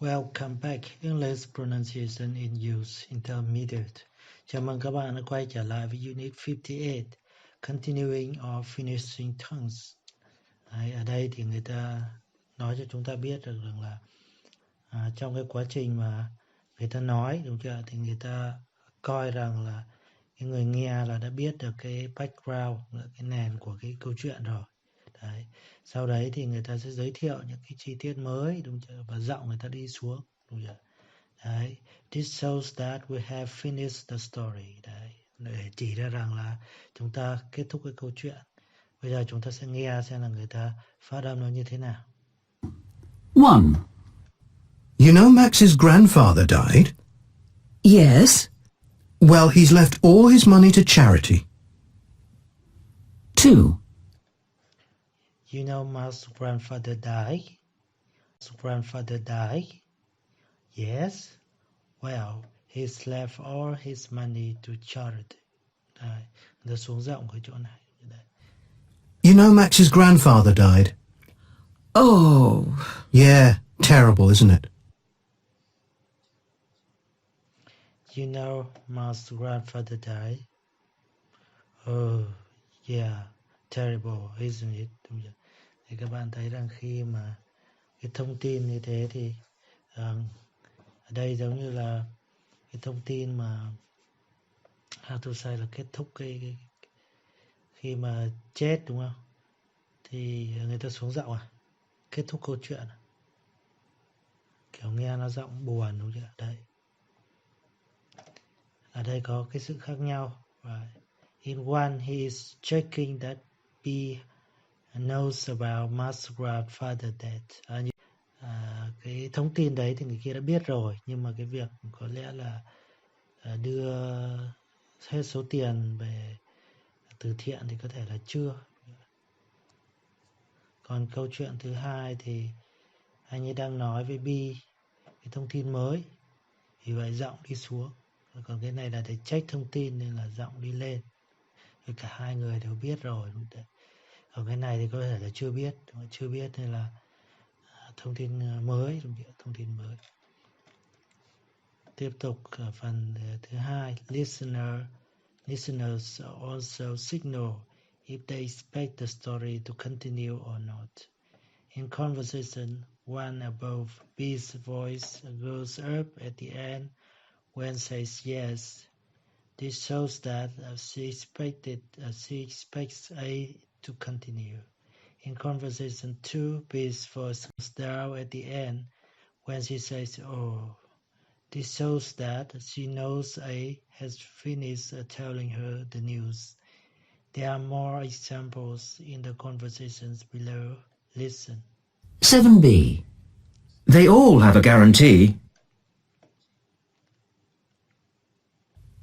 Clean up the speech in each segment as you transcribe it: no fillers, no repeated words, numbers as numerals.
Welcome back. English pronunciation in use intermediate. Chào mừng các bạn đã quay trở lại với Unit 58, Continuing or Finishing Tongues. Đấy, ở đây thì người ta nói cho chúng ta biết được rằng là trong cái quá trình mà người ta nói, đúng chưa? Thì người ta coi rằng là cái người nghe là đã biết được cái background, cái nền của cái câu chuyện rồi. Đấy. Sau đấy thì người ta sẽ giới thiệu những cái chi tiết mới, đúng chưa? Và giọng người ta đi xuống, đúng chưa? Đấy. This shows that we have finished the story. Đấy. Để chỉ ra rằng là chúng ta kết thúc cái câu chuyện. Bây giờ chúng ta sẽ nghe xem là người ta phát âm nó như thế nào. 1. You know Max's grandfather died? Yes. Well, he's left all his money to charity. 2. You know Max's grandfather died? Max's grandfather died? Yes. Well, he's left all his money to charity. Đấy. Người ta xuống giọng cái chỗ này. Đấy. You know Max's grandfather died? Oh. Yeah, terrible, isn't it? You know Max's grandfather died? Oh, yeah, terrible, isn't it? Đúng chưa? Thì các bạn thấy rằng khi mà cái thông tin như thế thì ở đây giống như là cái thông tin mà how to say là kết thúc cái khi mà chết, đúng không? Thì người ta xuống giọng kết thúc câu chuyện kiểu nghe nó giọng buồn, đúng chưa? Đây, ở đây có cái sự khác nhau. Right. In one, he is checking that B knows about Max's grandfather death. Cái thông tin đấy thì người kia đã biết rồi, nhưng mà cái việc có lẽ là đưa hết số tiền về từ thiện thì có thể là chưa. Còn câu chuyện thứ hai thì anh ấy đang nói với B cái thông tin mới, vì vậy giọng đi xuống. Còn cái này là để check thông tin nên là giọng đi lên. Thì cả hai người đều biết rồi, đúng không? Ở cái này thì có thể là chưa biết nên là thông tin mới, đúng không? Thông tin mới. Tiếp tục ở phần thứ hai, listeners also signal if they expect the story to continue or not. In conversation, one above, B's voice goes up at the end when says yes. This shows that she expects A to continue. In conversation 2, B's voice goes down at the end when she says oh. This shows that she knows A has finished telling her the news. There are more examples in the conversations below. Listen. 7b. They all have a guarantee.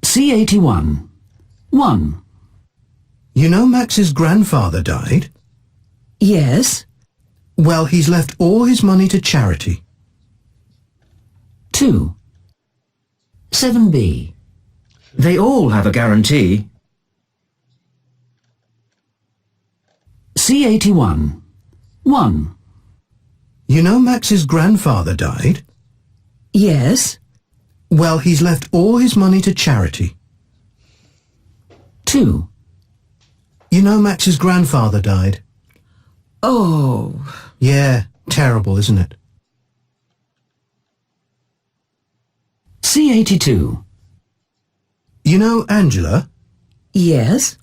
C81. 1. You know Max's grandfather died? Yes. Well, he's left all his money to charity. 2. 7b. They all have a guarantee. C81. 1. You know Max's grandfather died? Yes. Well, he's left all his money to charity. 2. You know Max's grandfather died? Oh. Yeah, terrible, isn't it? C82. You know Angela? Yes.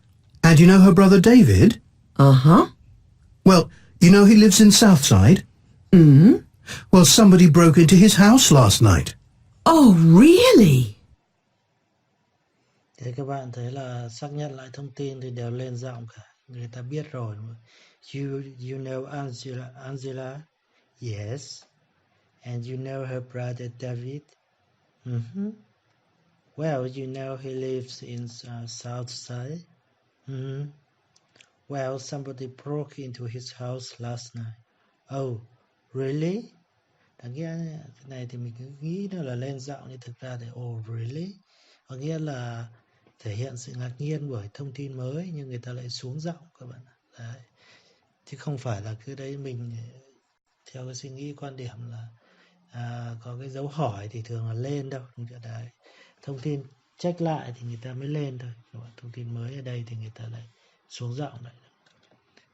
And you know her brother David? Uh-huh. Well, you know he lives in Southside? Mm-hmm. Well, somebody broke into his house last night. Oh, really? Thế các bạn thấy là xác nhận lại thông tin thì đều lên giọng cả. Người ta biết rồi. You know Angela? Yes. And you know her brother David? Mm-hmm. Well, you know he lives in Southside? Mm-hmm. Well, somebody broke into his house last night. Oh, really? Đáng nghĩa cái này thì mình cứ nghĩ nó là lên giọng, nhưng thực ra thì oh, really? Có nghĩa là thể hiện sự ngạc nhiên bởi thông tin mới, nhưng người ta lại xuống giọng các bạn. Đấy. Chứ không phải là cứ đấy mình theo cái suy nghĩ quan điểm là có cái dấu hỏi thì thường là lên đâu, đúng chưa? Đấy. Thông tin check lại thì người ta mới lên thôi. Thông tin mới ở đây thì người ta lại xuống giọng lại.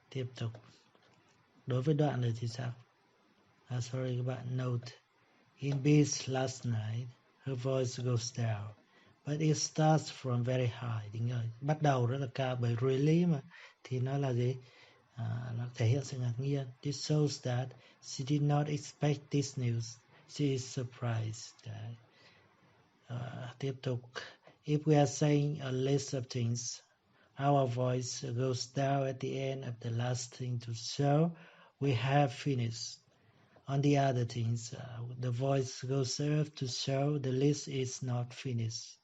Tiếp tục. Đối với đoạn này thì sao? Sorry các bạn, note. In Beast last night, her voice goes down, but it starts from very high. Đúng rồi, bắt đầu rất là cao bởi really mà. Thì nó là gì? Nó thể hiện sự ngạc nhiên. This shows that she did not expect this news. She is surprised. Đấy. Tiếp tục. If we are saying a list of things, our voice goes down at the end of the last thing to show we have finished. On the other things, the voice goes up to show the list is not finished.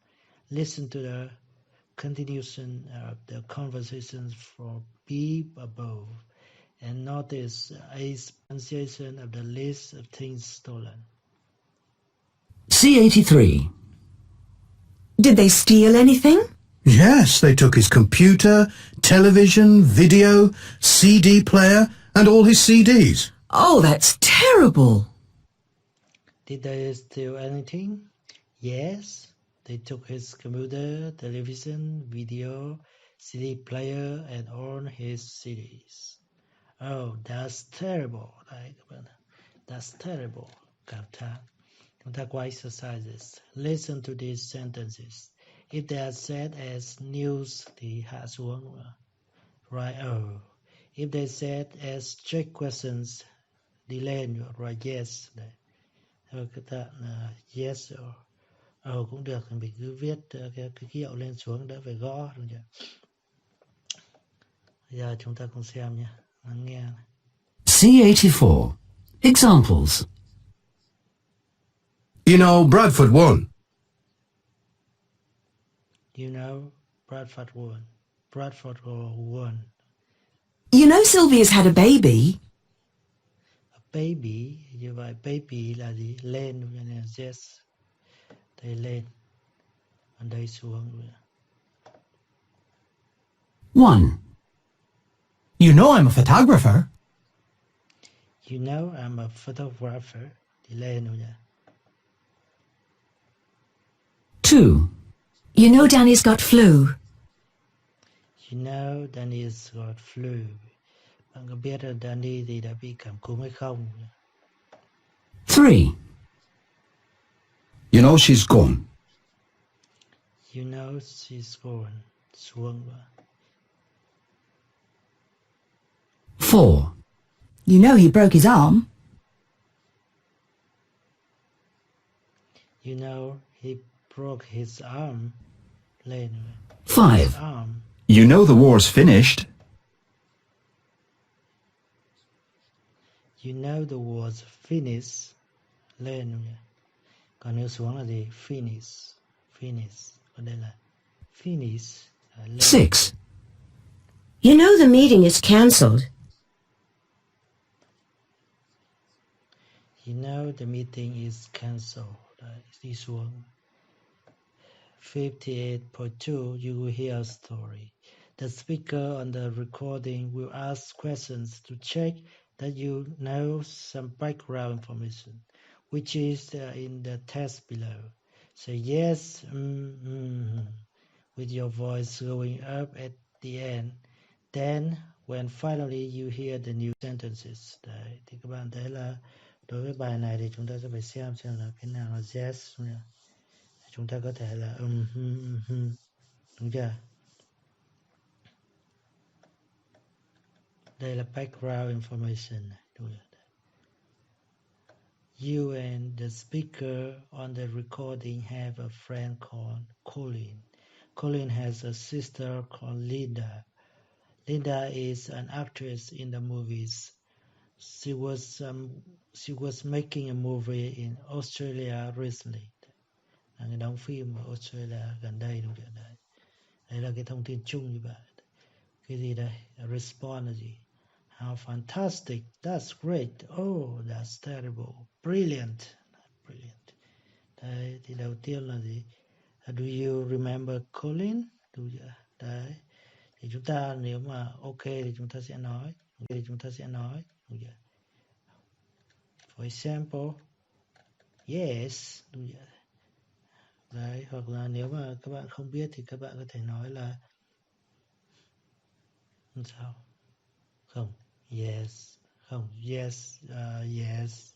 Listen to the continuation of the conversations from B above and notice A's pronunciation of the list of things stolen. C83. Did they steal anything? Yes, they took his computer, television, video, CD player, and all his CDs. Oh, that's terrible. Did they steal anything? Yes, they took his computer, television, video, CD player, and all his CDs. Oh, that's terrible. Đấy, các bạn. That's terrible. Cảm thán. Chúng ta qua exercises. Listen to these sentences. If they are said as news thì hạ xuống. Right, oh. If they said as check questions, đi lên. Right, yes. Đấy. Thôi các bạn yes or cũng được. Mình cứ viết cái ký hiệu lên xuống đỡ phải gõ. Đúng chưa? Bây giờ chúng ta cùng xem nhé. Lắng nghe. C84. Examples. You know, Bradford won. You know, Bradford won. Bradford won. You know Sylvia's had a baby. A baby, như vậy baby là gì? Lên, nên là yes. Đây lên. Còn đây xuống. 1. You know I'm a photographer. You know I'm a photographer. Đi lên rồi nha. 2. You know Danny's got flu. You know Danny's got flu. Bạn có biết là Danny thì đã bị cảm cúm hay không? 3. You know she's gone. You know she's gone. Xuống rồi. 4. You know he broke his arm. You know he broke his arm. Lên rồi. 5. His arm. You know the war's finished. You know the war's finished. Lên rồi. Còn nếu xuống là gì? Finish. Finish. Còn đây là finish. Lên. 6. You know the meeting is cancelled. You know the meeting is cancelled. Đấy, đi xuống. 58.2, you will hear a story. The speaker on the recording will ask questions to check that you know some background information, which is in the text below. Say yes, with your voice going up at the end. Then, when finally you hear the new sentences. Đấy, thì các bạn thấy là đối với bài này thì chúng ta sẽ phải xem là cái nào là yes. Chúng ta có thể là đúng chưa? Đây là background information này, đúng rồi. You and the speaker on the recording have a friend called Colin. Colin has a sister called Linda. Linda is an actress in the movies. She was making a movie in Australia recently. Người đóng phim ở Australia gần đây, đúng không? Đấy. Đấy là cái thông tin chung như vậy. Cái gì đây? Respond là gì? How fantastic! That's great! Oh, that's terrible! Brilliant! Brilliant! Đấy, thì đầu tiên là gì? Do you remember Colin? Đúng chưa? Đấy. Thì chúng ta nếu mà ok thì chúng ta sẽ nói. Ok thì chúng ta sẽ nói. Đúng chưa? For example, yes, đúng vậy. Đấy, hoặc là nếu mà các bạn không biết thì các bạn có thể nói là sao? Không, yes, không, yes, yes,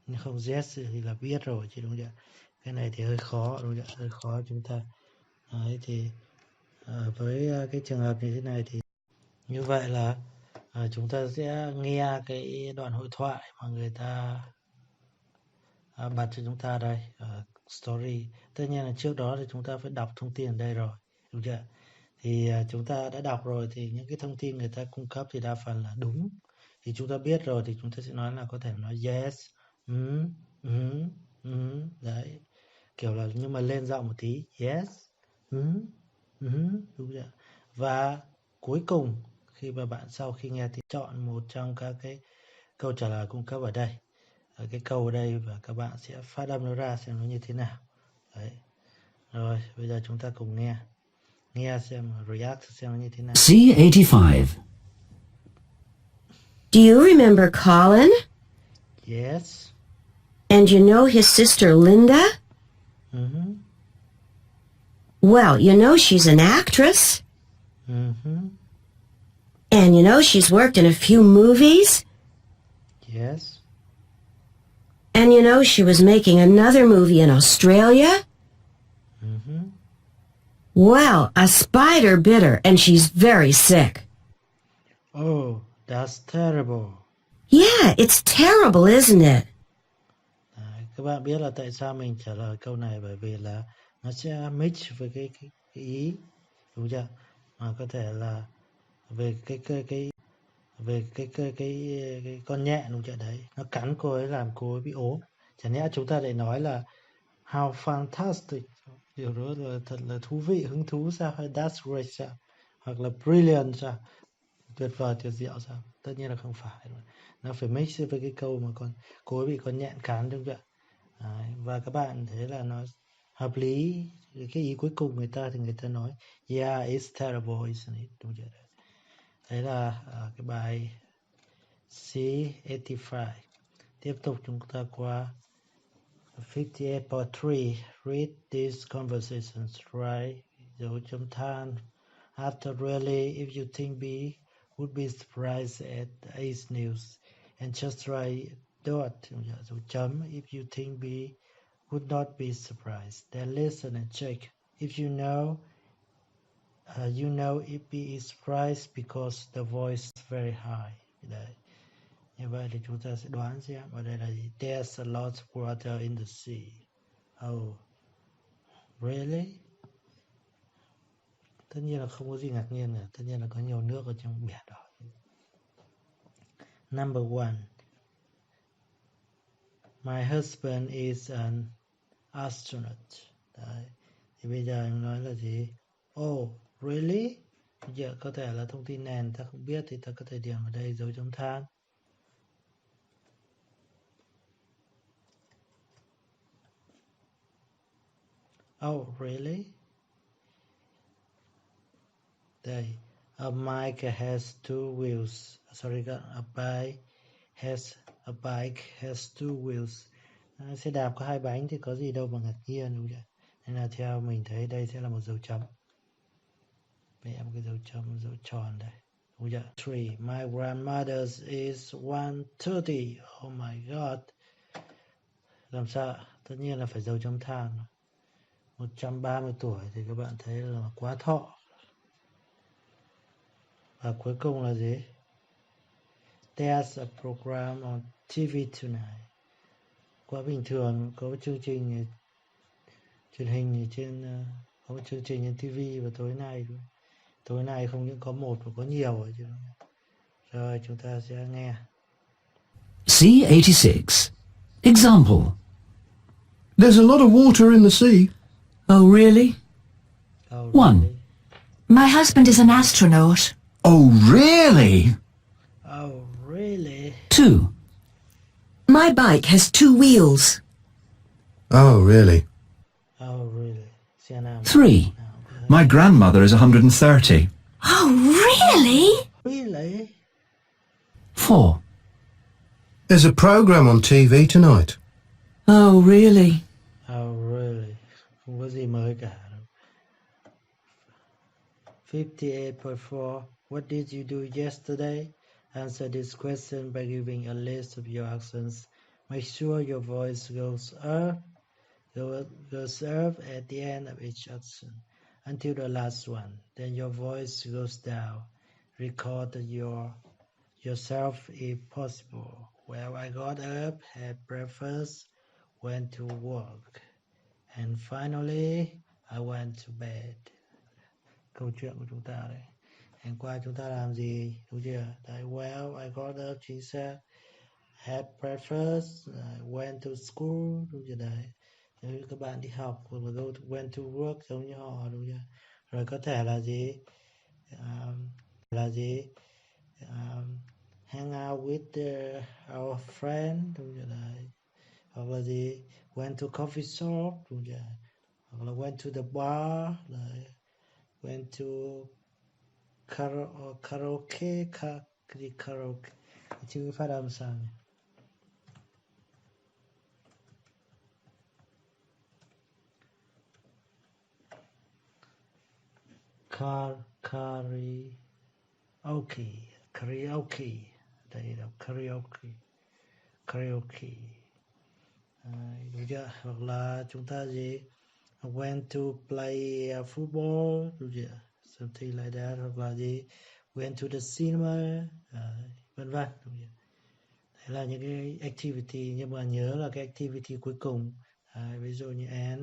nhưng không yes thì là biết rồi chứ đúng chưa? Cái này thì hơi khó đúng chưa? Hơi khó chúng ta. Đấy thì với cái trường hợp như thế này thì như vậy là chúng ta sẽ nghe cái đoạn hội thoại mà người ta bật cho chúng ta đây, story. Tất nhiên là trước đó thì chúng ta phải đọc thông tin ở đây rồi, đúng chưa? Thì chúng ta đã đọc rồi thì những cái thông tin người ta cung cấp thì đa phần là đúng. Thì chúng ta biết rồi thì chúng ta sẽ nói là có thể nói yes, đấy, kiểu là nhưng mà lên giọng một tí, yes, đúng chưa? Và cuối cùng khi mà bạn sau khi nghe thì chọn một trong các cái câu trả lời cung cấp ở đây, ở cái câu ở đây, và các bạn sẽ phát âm nó ra xem nó như thế nào. Đấy. Rồi bây giờ chúng ta cùng nghe xem react xem nó như thế nào. C85. Do you remember Colin? Yes. And you know his sister Linda? Well, you know she's an actress. And you know she's worked in a few movies. Yes. And you know she was making another movie in Australia. Well, a spider bit her and she's very sick. Oh, that's terrible. Yeah, it's terrible, isn't it? Đấy, các bạn biết là tại sao mình trả lời câu này, bởi vì là nó sẽ mix với cái ý, đúng chưa? Mà có thể là về cái con nhện, đúng chưa? Đấy, nó cắn cô ấy làm cô ấy bị ốm. Chẳng lẽ chúng ta lại nói là how fantastic, điều đó là thật là thú vị, hứng thú sao, hay that's great sao, hoặc là brilliant sao, tuyệt vời, tuyệt diệu sao? Tất nhiên là không phải. Nó phải mix với cái câu mà cô ấy bị con nhện cắn, đúng chưa? Đấy, và các bạn thấy là nó hợp lý. Cái ý cuối cùng người ta nói yeah, it's terrible, isn't it, đúng chưa? Đấy là cái bài C85. Tiếp tục chúng ta qua 58.3. Read these conversations, right? Dấu chấm than. After really, if you think B would be surprised at A's news, and just write dot, dấu chấm, if you think B would not be surprised. Then listen and check. If you know if B is surprised because the voice is very high. Đấy. Như vậy thì chúng ta sẽ đoán xem ở đây là gì? There's a lot of water in the sea. Oh, really? Tất nhiên là không có gì ngạc nhiên cả. Tất nhiên là có nhiều nước ở trong biển đó. Number 1. My husband is an astronaut. Đấy. Thì bây giờ mình nói là gì? Oh, really? Giờ có thể là thông tin nền ta không biết thì ta có thể điểm ở đây dấu chấm than. Oh, really? Đây. A bike has two wheels. Sorry, a bike has two wheels. Xe đạp có hai bánh thì có gì đâu mà ngạc nhiên, đúng chưa? Nên là theo mình thấy đây sẽ là một dấu chấm. Vẽ một cái dấu chấm, dấu tròn đây. Đúng chưa? 3. My grandmother's is 130. Oh my god. Làm sao? Tất nhiên là phải dấu chấm than. 130 tuổi thì các bạn thấy là quá thọ. Và cuối cùng là gì? There's a program on TV tonight. Quá bình thường, có chương trình truyền hình trên, có chương trình trên TV vào tối nay. Tối nay không những có một mà có nhiều rồi chứ. Rồi chúng ta sẽ nghe. C86. Example. There's a lot of water in the sea. Oh, really? Oh, 1. really? My husband is an astronaut. Oh, really? Oh, really? 2. My bike has two wheels. Oh, really? Oh, really? 3. My grandmother is 130. Oh, really? Really? 4. There's a program on TV tonight. Oh, really? Oh, really? Không có gì mới cả. 58.4. What did you do yesterday? Answer this question by giving a list of your actions. Make sure your voice goes up at the end of each action until the last one. Then your voice goes down. Record yourself if possible. Well, I got up, had breakfast, went to work, and finally I went to bed. Câu chuyện của chúng ta đây. Hôm qua chúng ta làm gì, đúng chưa? Đấy, well, I got up, she said, had breakfast, went to school, đúng chưa? Đấy. Nếu các bạn đi học hoặc là went to work giống như họ, đúng chưa? Rồi có thể là gì? Hang out with our friend, đúng chưa? Đấy. Hoặc là gì? Went to coffee shop, đúng chưa? Hoặc là went to the bar, đấy. Went to karaoke, karaoke. Chữ phát âm sao nhỉ? Karaoke. Đây là karaoke. Đúng chưa? Hoặc là chúng ta gì? Went to play football, đúng chưa? Something like that. Hoặc là gì? Went to the cinema, vân vân. Đấy là những cái activity, nhưng mà nhớ là cái activity cuối cùng. Ví dụ như and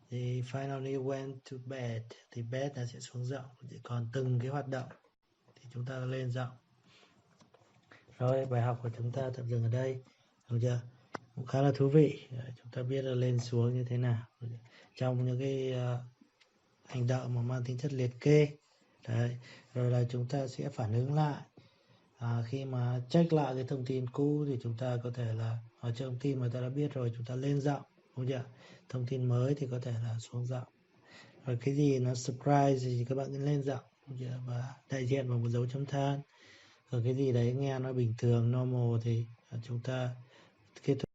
thì finally went to bed, thì bed là sẽ xuống giọng, còn từng cái hoạt động thì chúng ta lên giọng. Rồi, bài học của chúng ta tạm dừng ở đây, đúng chưa? Cũng khá là thú vị. Chúng ta biết là lên xuống như thế nào trong những cái hành động mà mang tính chất liệt kê. Đấy. Rồi là chúng ta sẽ phản ứng lại. Khi mà check lại cái thông tin cũ thì chúng ta có thể là ở trong thông tin mà ta đã biết rồi chúng ta lên giọng, đúng chưa? Thông tin mới thì có thể là xuống giọng. Rồi cái gì nó surprise thì các bạn cứ lên giọng, đúng chưa? Và đại diện bằng một dấu chấm than. Rồi cái gì đấy nghe nó bình thường, normal thì chúng ta kết thúc.